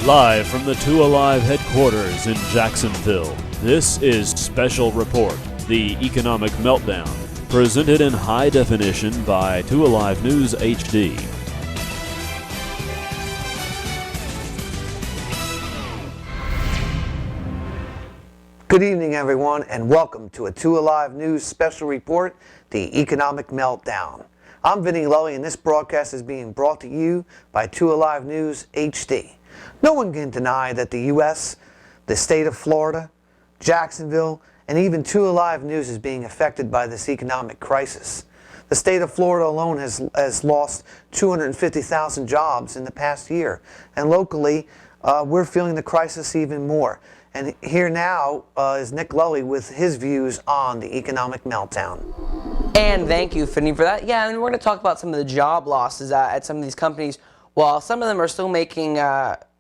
Live from the Two Alive headquarters in Jacksonville, this is Special Report, the Economic Meltdown, presented in high definition by Two Alive News HD. Good evening, everyone, and welcome to a Two Alive News Special Report, the Economic Meltdown. I'm Vinny Lully, and this broadcast is being brought to you by Two Alive News HD. No one can deny that the U.S., the state of Florida, Jacksonville, and even Two Alive News is being affected by this economic crisis. The state of Florida alone has lost 250,000 jobs in the past year, and locally, we're feeling the crisis even more. And here now is Nick Lully with his views on the economic meltdown. And thank you, Finney, for that. Yeah, and we're going to talk about some of the job losses at some of these companies, while some of them are still making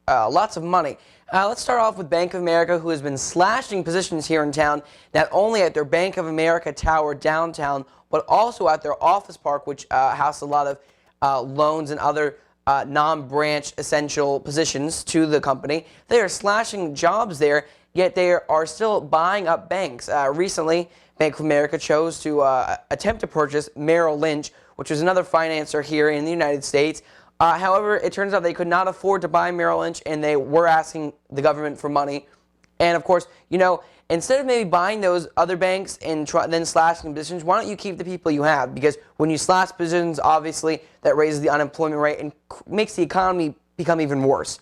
lots of money. Let's start off with Bank of America, who has been slashing positions here in town, not only at their Bank of America tower downtown, but also at their office park, which houses a lot of loans and other non-branch essential positions to the company. They are slashing jobs there, yet they are still buying up banks. Recently, Bank of America chose to attempt to purchase Merrill Lynch, which is another financer here in the United States. However, it turns out they could not afford to buy Merrill Lynch, and they were asking the government for money. And of course, you know, instead of maybe buying those other banks and then slashing positions, why don't you keep the people you have? Because when you slash positions, obviously, that raises the unemployment rate and makes the economy become even worse.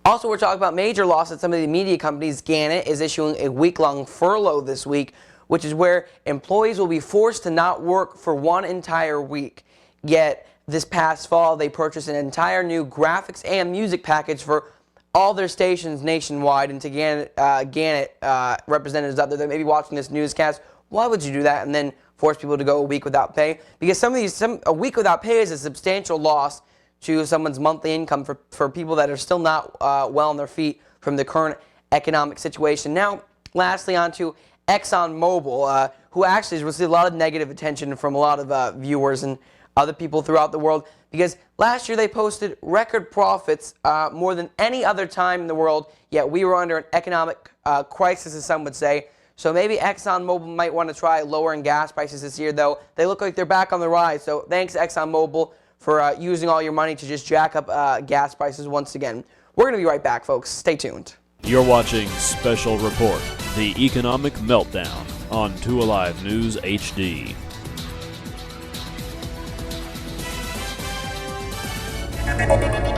Also, we're talking about major loss at some of the media companies. Gannett is issuing a week-long furlough this week, which is where employees will be forced to not work for one entire week. Yet, this past fall, they purchased an entire new graphics and music package for all their stations nationwide. And to Gannett representatives out there that may be watching this newscast, why would you do that and then force people to go a week without pay? Because a week without pay is a substantial loss to someone's monthly income for people that are still not well on their feet from the current economic situation. Now, lastly, on to ExxonMobil, who actually has received a lot of negative attention from a lot of viewers and other people throughout the world, because last year they posted record profits more than any other time in the world, yet we were under an economic crisis, as some would say. So maybe ExxonMobil might want to try lowering gas prices this year, though. They look like they're back on the rise. So thanks, ExxonMobil, for using all your money to just jack up gas prices once again. We're going to be right back, folks. Stay tuned. You're watching Special Report, the Economic Meltdown on Two Alive News HD.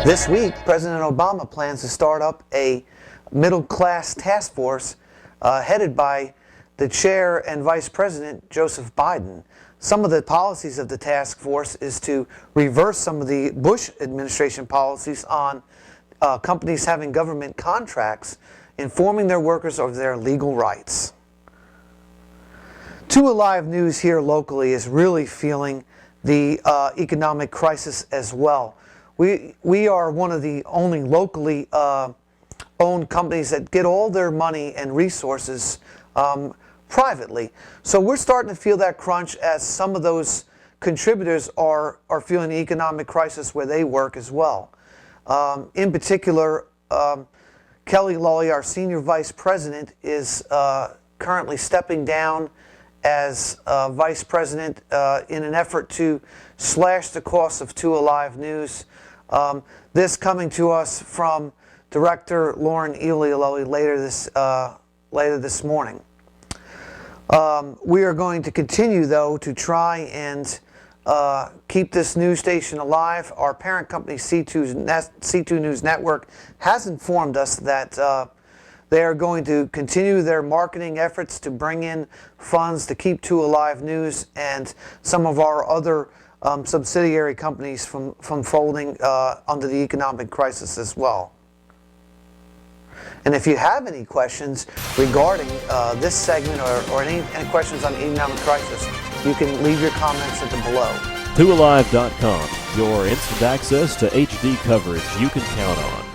This week, President Obama plans to start up a middle-class task force headed by the chair and vice president, Joseph Biden. Some of the policies of the task force is to reverse some of the Bush administration policies on companies having government contracts, informing their workers of their legal rights. Two Alive News here locally is really feeling the economic crisis as well. We are one of the only locally owned companies that get all their money and resources privately. So we're starting to feel that crunch as some of those contributors are feeling the economic crisis where they work as well. In particular, Kelly Lully, our senior vice president, is currently stepping down as vice president in an effort to slash the costs of Two Alive News. This coming to us from Director Lauren Ely Lully later this morning. We are going to continue, though, to try and keep this news station alive. Our parent company, C2 News Network, has informed us that they are going to continue their marketing efforts to bring in funds to keep Two Alive News and some of our other subsidiary companies from folding under the economic crisis as well. And if you have any questions regarding this segment or any questions on the economic crisis, you can leave your comments at the below. TwoAlive.com, your instant access to HD coverage you can count on.